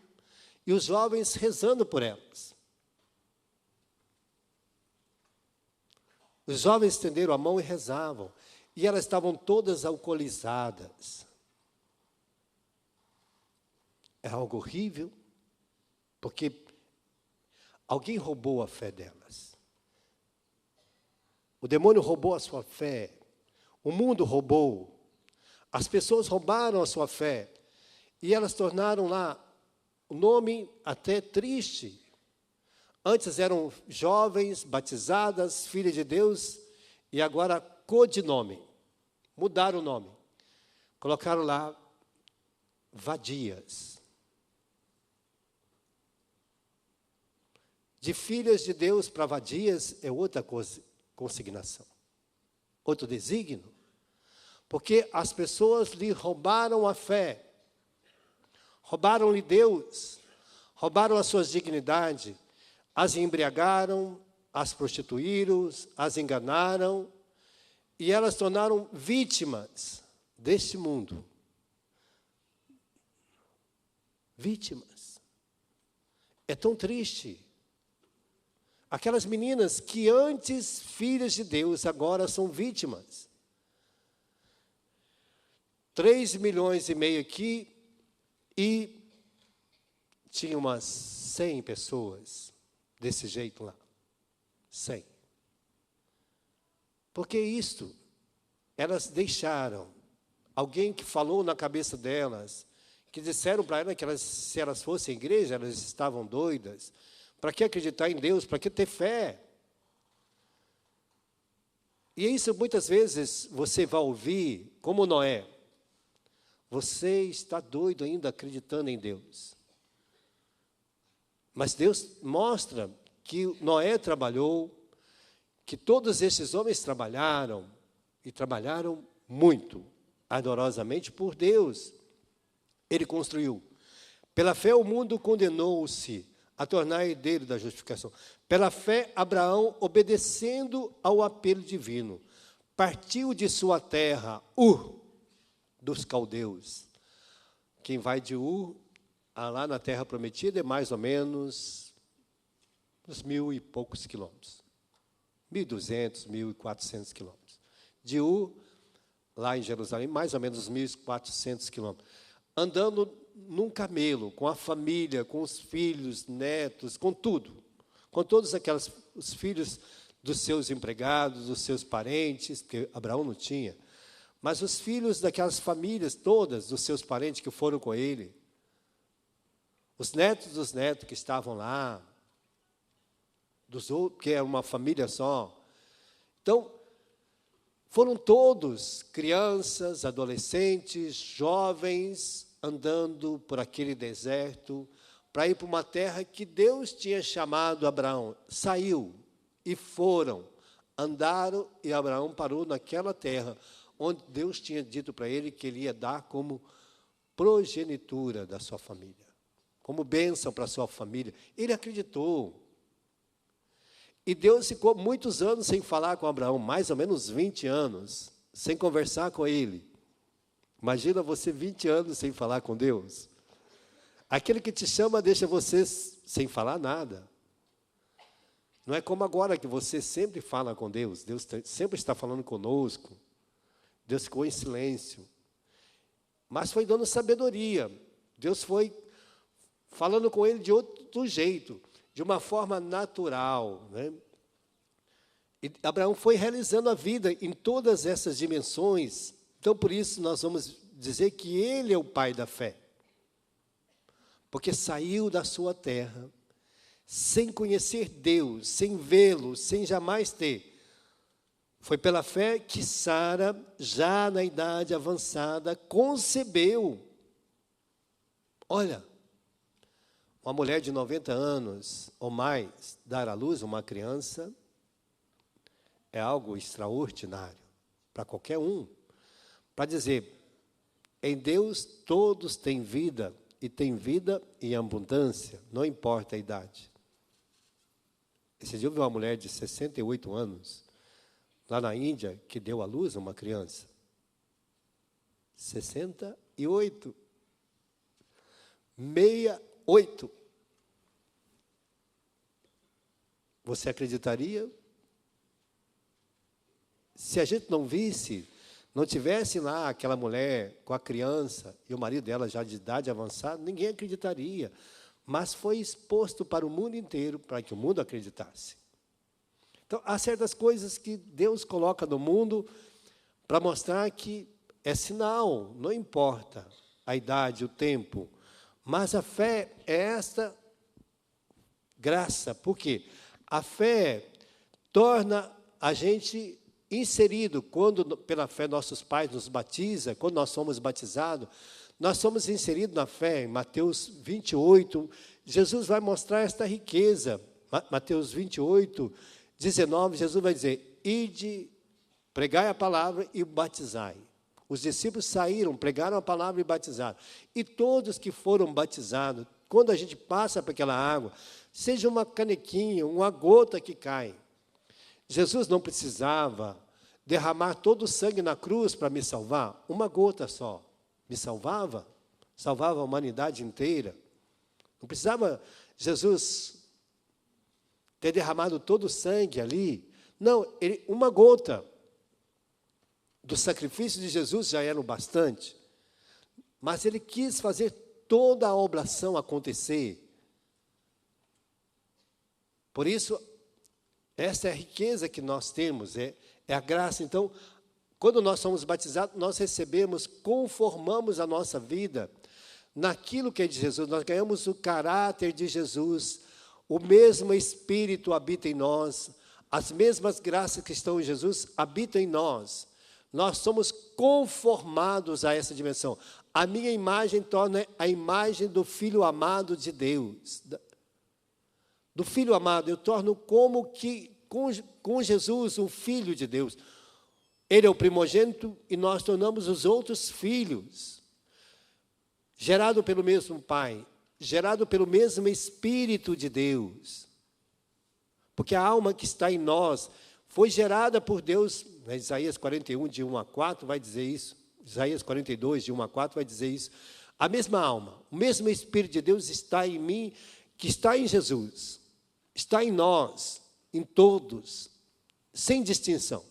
E os jovens rezando por elas. Os jovens estenderam a mão e rezavam. E elas estavam todas alcoolizadas. É algo horrível, porque alguém roubou a fé delas. O demônio roubou a sua fé. O mundo roubou. As pessoas roubaram a sua fé. E elas tornaram lá o nome até triste. Antes eram jovens, batizadas, filhas de Deus, e agora codinome. Mudaram o nome. Colocaram lá vadias. De filhas de Deus para vadias é outra consignação. Outro desígnio. Porque as pessoas lhe roubaram a fé. Roubaram-lhe Deus. Roubaram as suas dignidades. As embriagaram, as prostituíram, as enganaram. E elas tornaram vítimas deste mundo. Vítimas. É tão triste. Aquelas meninas que antes filhas de Deus, agora são vítimas. 3,5 milhões aqui e tinha umas 100 pessoas desse jeito lá. 100. Porque isto, elas deixaram, alguém que falou na cabeça delas, que disseram para elas que se elas fossem à igreja, elas estavam doidas. Para que acreditar em Deus? Para que ter fé? E isso muitas vezes você vai ouvir, como Noé. Você está doido ainda acreditando em Deus. Mas Deus mostra que Noé trabalhou, que todos esses homens trabalharam, e trabalharam muito, ardorosamente por Deus. Ele construiu. Pela fé o mundo condenou-se a tornar herdeiro da justificação. Pela fé, Abraão, obedecendo ao apelo divino, partiu de sua terra, Ur, dos caldeus. Quem vai de Ur, lá na terra prometida, é mais ou menos uns 1.000 e poucos quilômetros. 1.200, 1.400 quilômetros. De Ur, lá em Jerusalém, mais ou menos uns 1.400 quilômetros. Andando num camelo, com a família, com os filhos, netos, com tudo. Com todos os filhos dos seus empregados, dos seus parentes, porque Abraão não tinha. Mas os filhos daquelas famílias todas, dos seus parentes que foram com ele. Os netos dos netos que estavam lá. Dos outros, que é uma família só. Então, foram todos crianças, adolescentes, jovens, andando por aquele deserto, para ir para uma terra que Deus tinha chamado Abraão. Saiu e foram, andaram, e Abraão parou naquela terra, onde Deus tinha dito para ele que ele ia dar como progenitura da sua família, como bênção para a sua família. Ele acreditou. E Deus ficou muitos anos sem falar com Abraão, mais ou menos 20 anos, sem conversar com ele. Imagina você 20 anos sem falar com Deus. Aquele que te chama deixa você sem falar nada. Não é como agora que você sempre fala com Deus. Deus sempre está falando conosco. Deus ficou em silêncio. Mas foi dando sabedoria. Deus foi falando com ele de outro jeito, de uma forma natural, né? E Abraão foi realizando a vida em todas essas dimensões. Então, por isso, nós vamos dizer que ele é o pai da fé. Porque saiu da sua terra, sem conhecer Deus, sem vê-lo, sem jamais ter. Foi pela fé que Sara, já na idade avançada, concebeu. Olha, uma mulher de 90 anos ou mais dar à luz uma criança é algo extraordinário para qualquer um. Para dizer, em Deus todos têm vida, e têm vida em abundância, não importa a idade. Esse dia eu vi uma mulher de 68 anos, lá na Índia, que deu à luz uma criança. 68. 68. Você acreditaria? Se a gente não visse, não tivesse lá aquela mulher com a criança e o marido dela já de idade avançada, ninguém acreditaria. Mas foi exposto para o mundo inteiro, para que o mundo acreditasse. Então, há certas coisas que Deus coloca no mundo para mostrar que é sinal, não importa a idade, o tempo. Mas a fé é esta graça. Por quê? A fé torna a gente inserido. Quando, pela fé, nossos pais nos batizam, quando nós somos batizados, nós somos inseridos na fé. Em Mateus 28, Jesus vai mostrar esta riqueza. Mateus 28, 19, Jesus vai dizer, ide, pregai a palavra e batizai. Os discípulos saíram, pregaram a palavra e batizaram. E todos que foram batizados, quando a gente passa por aquela água, seja uma canequinha, uma gota que cai. Jesus não precisava derramar todo o sangue na cruz para me salvar. Uma gota só me salvava, salvava a humanidade inteira. Não precisava Jesus ter derramado todo o sangue ali. Não, uma gota do sacrifício de Jesus já era o bastante. Mas ele quis fazer toda a oblação acontecer. Por isso, essa é a riqueza que nós temos, é a graça. Então, quando nós somos batizados, nós recebemos, conformamos a nossa vida naquilo que é de Jesus. Nós ganhamos o caráter de Jesus, o mesmo Espírito habita em nós, as mesmas graças que estão em Jesus habitam em nós. Nós somos conformados a essa dimensão. A minha imagem torna a imagem do Filho amado de Deus. Do Filho amado, eu torno como que com Jesus, um Filho de Deus. Ele é o primogênito e nós tornamos os outros filhos. Gerado pelo mesmo Pai, gerado pelo mesmo Espírito de Deus. Porque a alma que está em nós foi gerada por Deus. Isaías 41, de 1 a 4, vai dizer isso. Isaías 42, de 1 a 4, vai dizer isso. A mesma alma, o mesmo Espírito de Deus está em mim, que está em Jesus. Está em nós, em todos, sem distinção.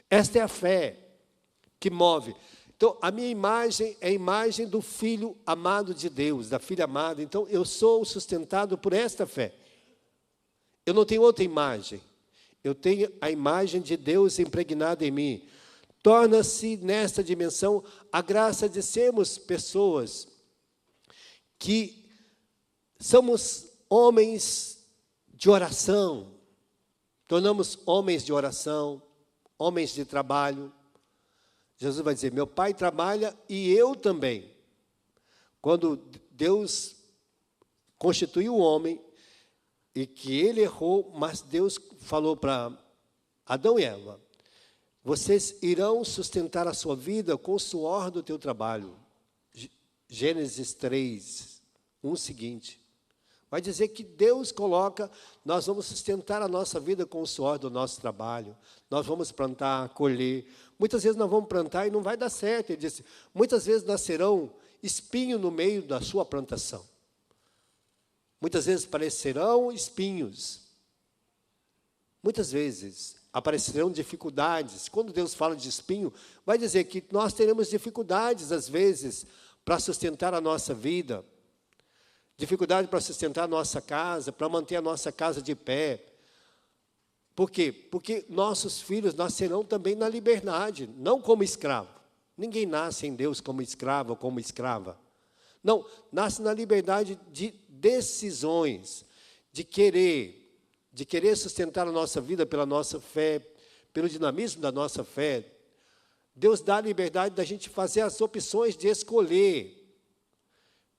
Esta é a fé que move. Então, a minha imagem é a imagem do Filho amado de Deus, da filha amada. Então, eu sou sustentado por esta fé. Eu não tenho outra imagem. Eu tenho a imagem de Deus impregnada em mim. Torna-se, nesta dimensão, a graça de sermos pessoas que somos homens de oração. Tornamos homens de oração, homens de trabalho. Jesus vai dizer, meu Pai trabalha e eu também. Quando Deus constituiu o homem, e que ele errou, mas Deus falou para Adão e Eva, vocês irão sustentar a sua vida com o suor do teu trabalho. Gênesis 3, 1 seguinte. Vai dizer que Deus coloca, nós vamos sustentar a nossa vida com o suor do nosso trabalho. Nós vamos plantar, colher. Muitas vezes nós vamos plantar e não vai dar certo. Ele disse, muitas vezes nascerão espinho no meio da sua plantação. Muitas vezes aparecerão espinhos. Muitas vezes aparecerão dificuldades. Quando Deus fala de espinho, vai dizer que nós teremos dificuldades, às vezes, para sustentar a nossa vida. Dificuldade para sustentar a nossa casa, para manter a nossa casa de pé. Por quê? Porque nossos filhos nascerão também na liberdade, não como escravo. Ninguém nasce em Deus como escravo ou como escrava. Não, nasce na liberdade de decisões, de querer sustentar a nossa vida pela nossa fé, pelo dinamismo da nossa fé. Deus dá a liberdade da gente fazer as opções de escolher.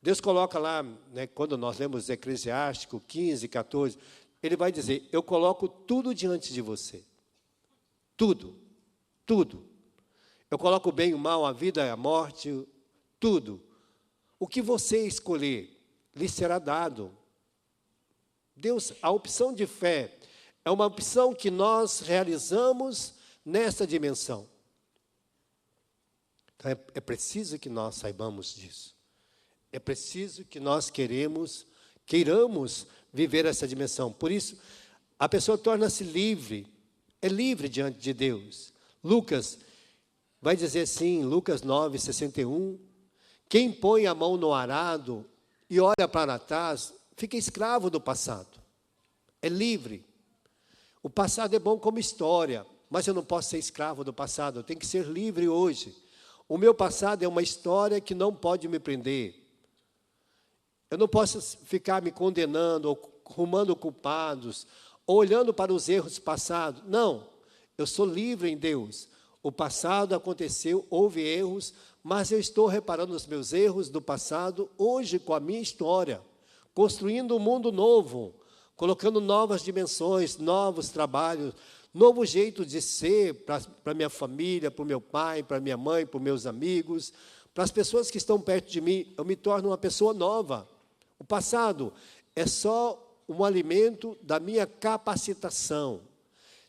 Deus coloca lá, né, quando nós lemos Eclesiástico 15, 14, ele vai dizer, eu coloco tudo diante de você. Tudo, tudo. Eu coloco o bem e o mal, a vida e a morte, tudo. O que você escolher, lhe será dado. Deus, a opção de fé é uma opção que nós realizamos nessa dimensão. Então, é preciso que nós saibamos disso. É preciso que nós queiramos viver essa dimensão. Por isso, a pessoa torna-se livre, é livre diante de Deus. Lucas vai dizer assim, Lucas 9, 61, quem põe a mão no arado e olha para trás, fica escravo do passado. É livre. O passado é bom como história, mas eu não posso ser escravo do passado, eu tenho que ser livre hoje. O meu passado é uma história que não pode me prender. Eu não posso ficar me condenando, ou arrumando culpados, ou olhando para os erros passados. Não, eu sou livre em Deus. O passado aconteceu, houve erros, mas eu estou reparando os meus erros do passado hoje com a minha história, construindo um mundo novo, colocando novas dimensões, novos trabalhos, novo jeito de ser para minha família, para o meu pai, para minha mãe, para os meus amigos, para as pessoas que estão perto de mim. Eu me torno uma pessoa nova. O passado é só um alimento da minha capacitação,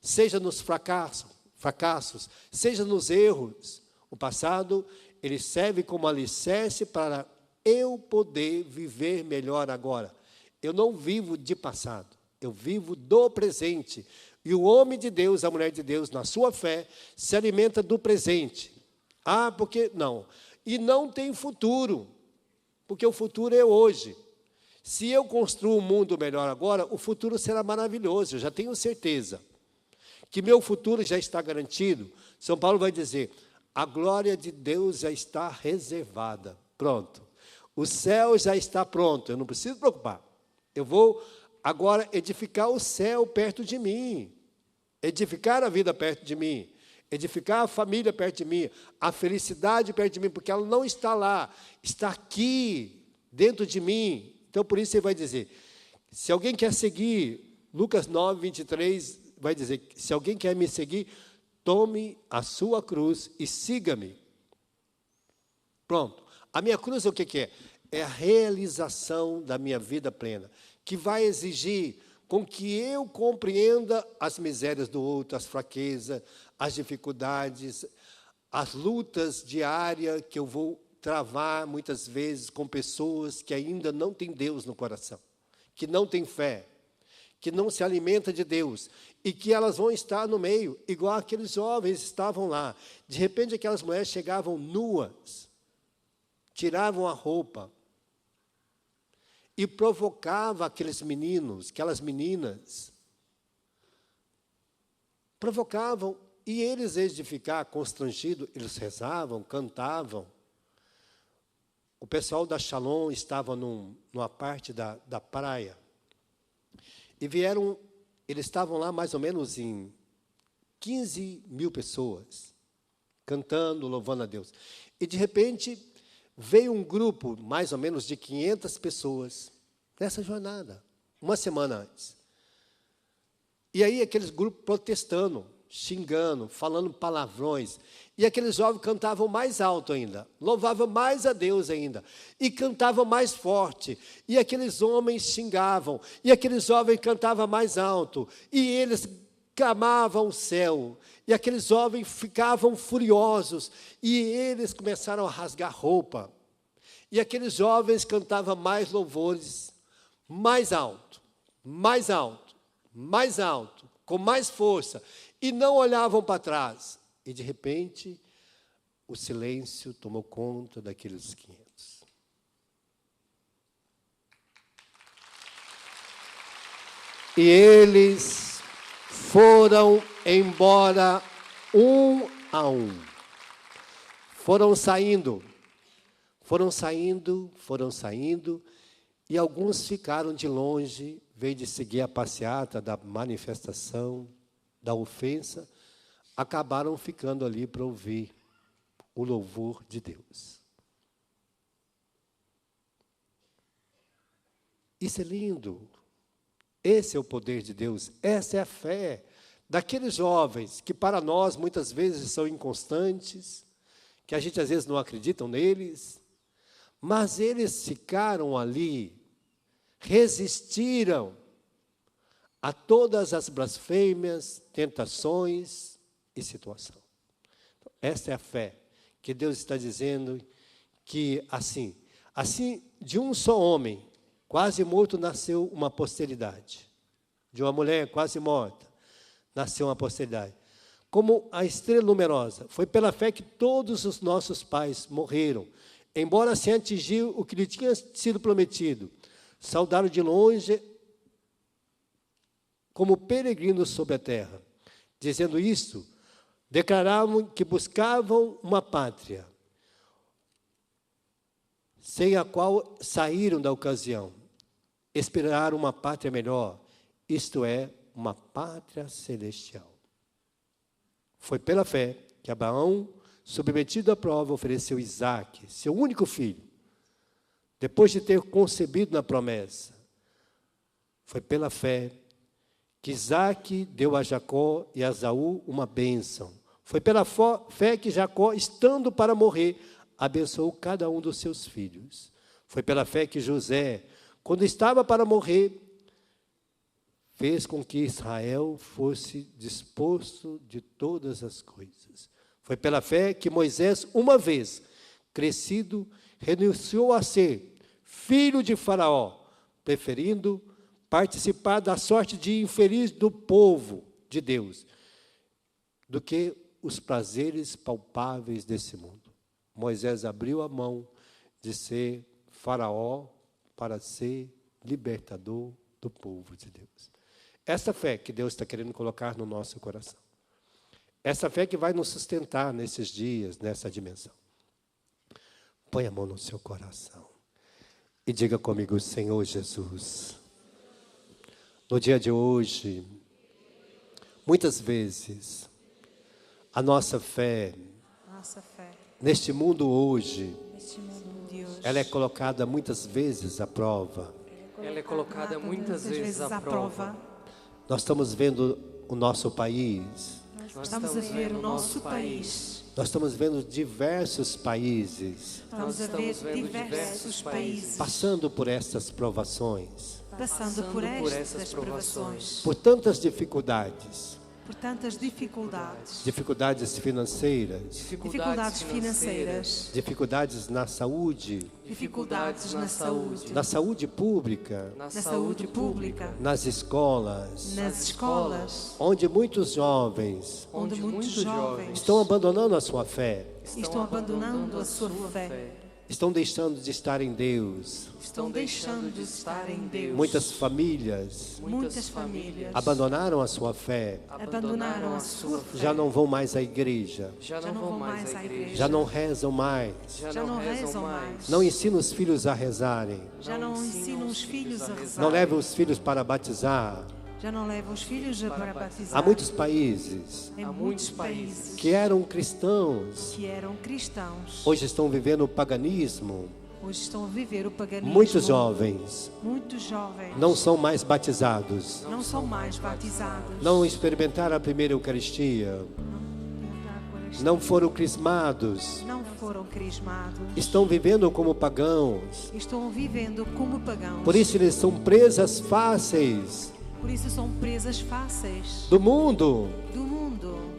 seja nos fracassos, seja nos erros. O passado, ele serve como alicerce para eu poder viver melhor agora. Eu não vivo de passado, Eu vivo do presente. E o homem de Deus, a mulher de Deus, na sua fé, se alimenta do presente. Ah, porque não. E não tem futuro, porque o futuro é hoje. Se eu construo um mundo melhor agora, o futuro será maravilhoso, eu já tenho certeza. Que meu futuro já está garantido. São Paulo vai dizer, a glória de Deus já está reservada. Pronto. O céu já está pronto, eu não preciso me preocupar. Eu vou agora edificar o céu perto de mim. Edificar a vida perto de mim. Edificar a família perto de mim. A felicidade perto de mim, porque ela não está lá. Está aqui, dentro de mim. Então, por isso ele vai dizer, se alguém quer seguir, Lucas 9, 23, vai dizer, se alguém quer me seguir, tome a sua cruz e siga-me. Pronto. A minha cruz o que é? É a realização da minha vida plena, que vai exigir com que eu compreenda as misérias do outro, as fraquezas, as dificuldades, as lutas diárias que eu vou travar muitas vezes com pessoas que ainda não têm Deus no coração, que não têm fé, que não se alimenta de Deus, e que elas vão estar no meio, igual aqueles jovens estavam lá. De repente, aquelas mulheres chegavam nuas, tiravam a roupa, e provocava aqueles meninos, aquelas meninas, provocavam, e eles, em vez de ficar constrangidos, eles rezavam, cantavam. O pessoal da Shalom estava numa parte da praia, e vieram, eles estavam lá mais ou menos em 15 mil pessoas, cantando, louvando a Deus. E, de repente, veio um grupo, mais ou menos, de 500 pessoas, nessa jornada, uma semana antes. E aí, aqueles grupos protestando, xingando, falando palavrões. E aqueles jovens cantavam mais alto ainda, louvavam mais a Deus ainda, e cantavam mais forte. E aqueles homens xingavam, e aqueles jovens cantavam mais alto, e eles clamavam o céu. E aqueles jovens ficavam furiosos, e eles começaram a rasgar roupa. E aqueles jovens cantavam mais louvores, mais alto, mais alto, mais alto, com mais força, e não olhavam para trás. E, de repente, o silêncio tomou conta daqueles 500. E eles foram embora um a um. Foram saindo, e alguns ficaram de longe, em vez de seguir a passeata da manifestação, da ofensa, acabaram ficando ali para ouvir o louvor de Deus. Isso é lindo. Esse é o poder de Deus, essa é a fé daqueles jovens que para nós muitas vezes são inconstantes, que a gente às vezes não acredita neles, mas eles ficaram ali, resistiram a todas as blasfêmias, tentações e situação. Então, essa é a fé que Deus está dizendo que assim de um só homem, quase morto, nasceu uma posteridade. De uma mulher quase morta, nasceu uma posteridade. Como a estrela luminosa, foi pela fé que todos os nossos pais morreram, embora sem atingir o que lhe tinha sido prometido. Saudaram de longe como peregrinos sobre a terra. Dizendo isto, declaravam que buscavam uma pátria, sem a qual saíram da ocasião. Esperaram uma pátria melhor, isto é, uma pátria celestial. Foi pela fé que Abraão, submetido à prova, ofereceu Isaque, seu único filho, depois de ter concebido na promessa. Foi pela fé que Isaque deu a Jacó e a Esaú uma bênção. Foi pela fé que Jacó, estando para morrer, abençoou cada um dos seus filhos. Foi pela fé que José, quando estava para morrer, fez com que Israel fosse disposto de todas as coisas. Foi pela fé que Moisés, uma vez crescido, renunciou a ser filho de Faraó, preferindo participar da sorte de infeliz do povo de Deus, do que os prazeres palpáveis desse mundo. Moisés abriu a mão de ser faraó para ser libertador do povo de Deus. Essa fé que Deus está querendo colocar no nosso coração. Essa fé que vai nos sustentar nesses dias, nessa dimensão. Põe a mão no seu coração e diga comigo: Senhor Jesus, no dia de hoje, muitas vezes, a nossa fé, neste mundo hoje, ela é colocada muitas vezes à prova. Ela é colocada muitas vezes à prova. Nós estamos vendo o nosso país. Estamos a ver o nosso país. Nós estamos vendo diversos países. Estamos a ver diversos países passando por essas provações. Passando por estas provações. Por tantas dificuldades. Por tantas dificuldades. Dificuldades financeiras. Dificuldades na saúde. Dificuldades na saúde. Na saúde pública. Na saúde pública. Nas escolas. Nas escolas. Onde muitos jovens. Estão abandonando a sua fé. Estão abandonando a sua fé. Estão deixando de estar em Deus. Estão deixando de estar em Deus. Muitas famílias abandonaram a sua fé. Abandonaram a sua fé. Já não vão mais à igreja. Já não vão mais à igreja. Já não rezam mais. Já não rezam mais. Não ensinam os filhos a rezarem. Já não ensinam os filhos a rezar. Não levam os filhos para batizar. Já não levam os filhos para batizar. Há muitos países que eram cristãos. Hoje estão vivendo o paganismo. Muitos jovens não são mais batizados. Não experimentaram a primeira Eucaristia. Não foram crismados. Estão vivendo como pagãos. Por isso eles são presas fáceis. Do mundo.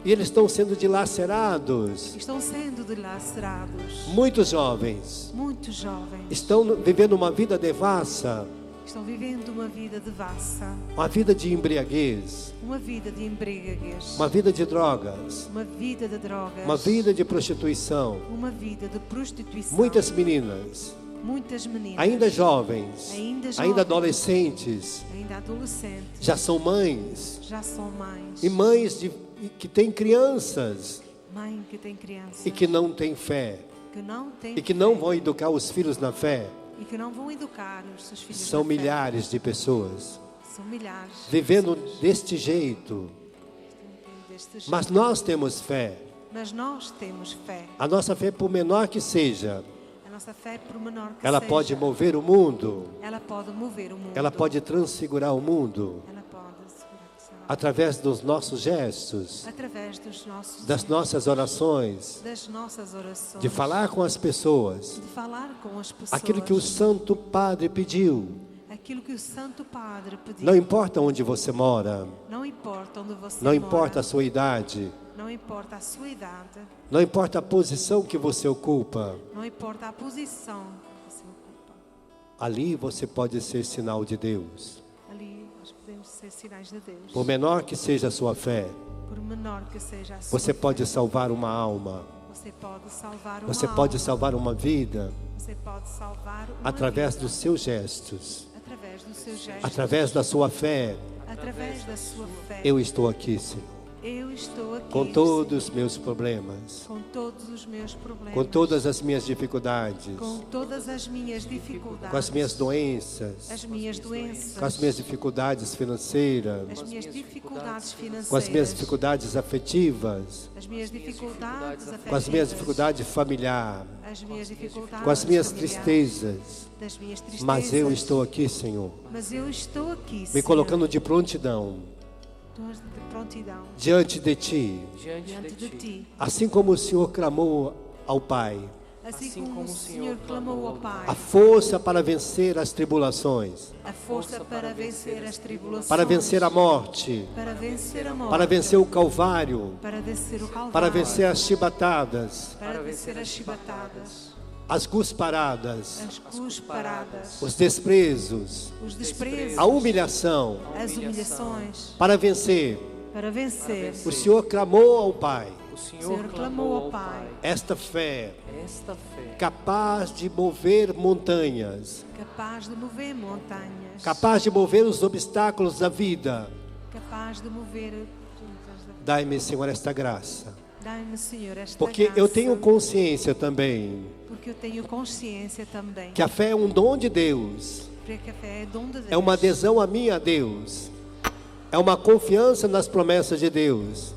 E eles estão sendo dilacerados. Muitos jovens estão vivendo uma vida devassa. Uma vida de embriaguez. Uma vida de drogas. Uma vida de prostituição. Muitas meninas. Ainda jovens, ainda adolescentes, já são mães, e mães que têm crianças, e que não têm fé, e que não vão educar os filhos na fé. São milhares de pessoas vivendo deste jeito, mas nós temos fé. A nossa fé, por menor que seja, ela pode mover o mundo. Ela pode transfigurar o mundo. Através dos nossos gestos. Das nossas orações. De falar com as pessoas. Aquilo que o Santo Padre pediu. Não importa onde você mora. Não importa a sua idade. Não importa a sua idade. Não importa a posição que você ocupa. Não importa a posição que você ocupa. Ali você pode ser sinal de Deus. Ali nós podemos ser sinais de Deus. Por menor que seja a sua fé. Por menor que seja a sua você fé. Pode salvar uma alma. Você pode salvar uma Você alma. pode salvar uma vida. Você pode salvar uma através vida. Dos seus gestos. Através dos seus gestos. Através da sua fé. Através da sua fé. Eu estou aqui, Senhor. Eu estou aqui, com todos os meus problemas, com todos os meus problemas, com todas as minhas dificuldades, com todas as minhas dificuldades, com as minhas doenças, com as minhas dificuldades financeiras, as minhas dificuldades financeiras, com as minhas dificuldades afetivas, as minhas dificuldades afetivas, com as minhas dificuldades familiares, as minhas dificuldades com as minhas tristezas. Das minhas tristezas. Mas eu estou aqui, Senhor. Mas eu estou aqui, Senhor. Me colocando de prontidão. Diante de ti. Assim como o Senhor clamou ao Pai. Assim como o Senhor clamou ao Pai. A força para vencer as tribulações. A força para vencer as tribulações. Para vencer a morte. Para vencer a morte. Para vencer o Calvário. Para vencer o Calvário. Para vencer as chibatadas. Para vencer as chibatadas. as cusparadas, as cusparadas, os desprezos, os desprezos, a humilhação. as humilhações. Para vencer, Para vencer, o Senhor clamou ao Pai. O o Senhor Senhor clamou ao Pai. Esta fé Esta fé capaz de mover montanhas, Capaz de mover montanhas. capaz de mover os obstáculos da vida. Capaz de mover. Dai-me, Senhor, esta graça. Dai-me, Senhor, esta Porque graça. eu tenho consciência também Porque eu tenho consciência também. que a fé é um dom de Deus. Porque a fé é dom de Deus. É uma adesão a mim, a Deus. É uma confiança nas promessas de Deus,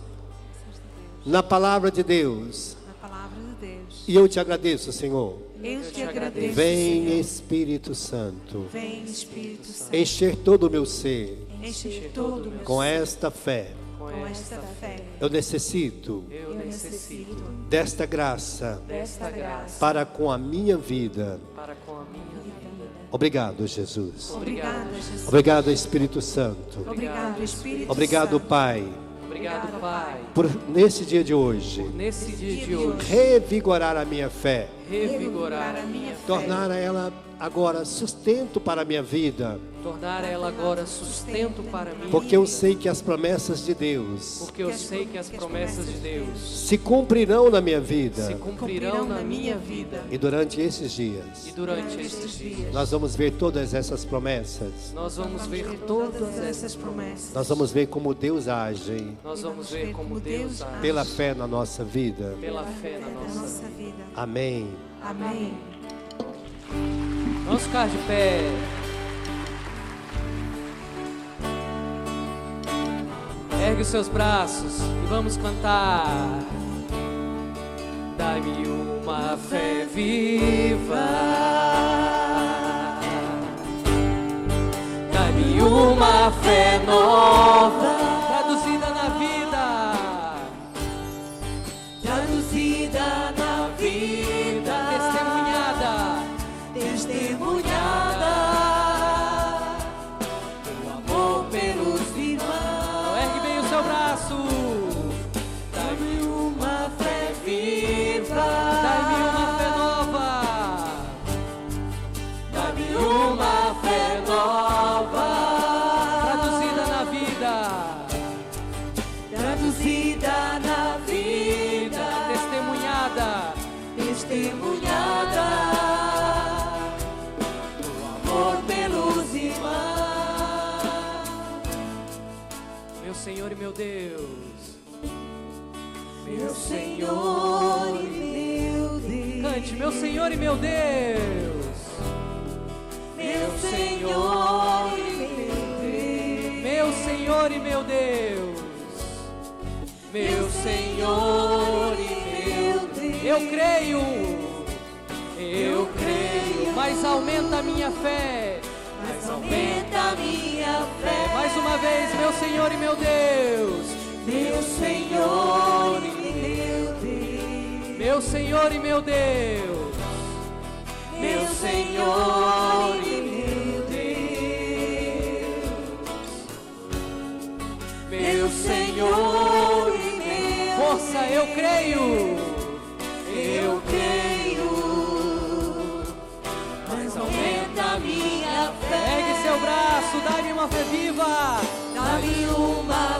na palavra de Deus. Na palavra de Deus. E eu te agradeço, Senhor. Eu te agradeço, Vem, Senhor. Espírito Santo, Vem, Espírito Santo. encher todo o meu ser Enche todo o meu com ser esta fé. com esta fé. Eu necessito eu necessito desta graça desta graça para com a minha vida. para com a minha vida. Obrigado, Jesus. Obrigada, Jesus. Obrigado, Espírito Santo. Obrigado, Espírito Obrigado, Santo. Pai, Obrigado, Pai, por nesse dia de hoje nesse dia de hoje, revigorar a minha fé, revigorar a minha fé. tornar ela agora sustento para a minha vida, tornar ela agora sustento para mim, porque eu sei que as promessas de Deus porque eu sei que as promessas de Deus se cumprirão na minha se vida. cumprirão na minha vida. E durante esses dias, E durante estes dias, nós vamos ver todas essas promessas. nós vamos ver Todas essas promessas. Nós vamos ver como Deus age nós vamos ver como Deus age pela fé na nossa vida. pela fé na Da nossa nossa vida. vida. Amém. Amém. Vamos ficar de pé. Ergue os seus braços e vamos cantar. Dai-me uma fé viva. Dai-me uma fé nova. Traduzida na vida. Traduzida na vida, testemunhada, o amor pelos irmãos. Ergue bem o seu braço. Dá-me uma fé viva, Dai-me uma fé nova. dá-me uma fé nova, Traduzida na vida. traduzida na vida, Testemunhada. testemunhada, o amor pelos irmãos. Meu Senhor e meu Deus. Meu Senhor e meu Deus, Cante, meu Senhor e meu Deus. meu Senhor e meu Deus, Meu Senhor e meu Deus. Meu Senhor e meu Deus. Eu creio, mas aumenta a minha fé. mas aumenta a minha fé. Mais uma vez, meu Senhor e meu Deus. Meu Senhor e meu Deus, Meu Senhor e meu Deus. meu Senhor e meu Deus, meu Senhor e meu Força, eu creio. eu creio, mas aumenta a minha fé. Pegue seu braço, dá-me uma fé viva. Dá-me uma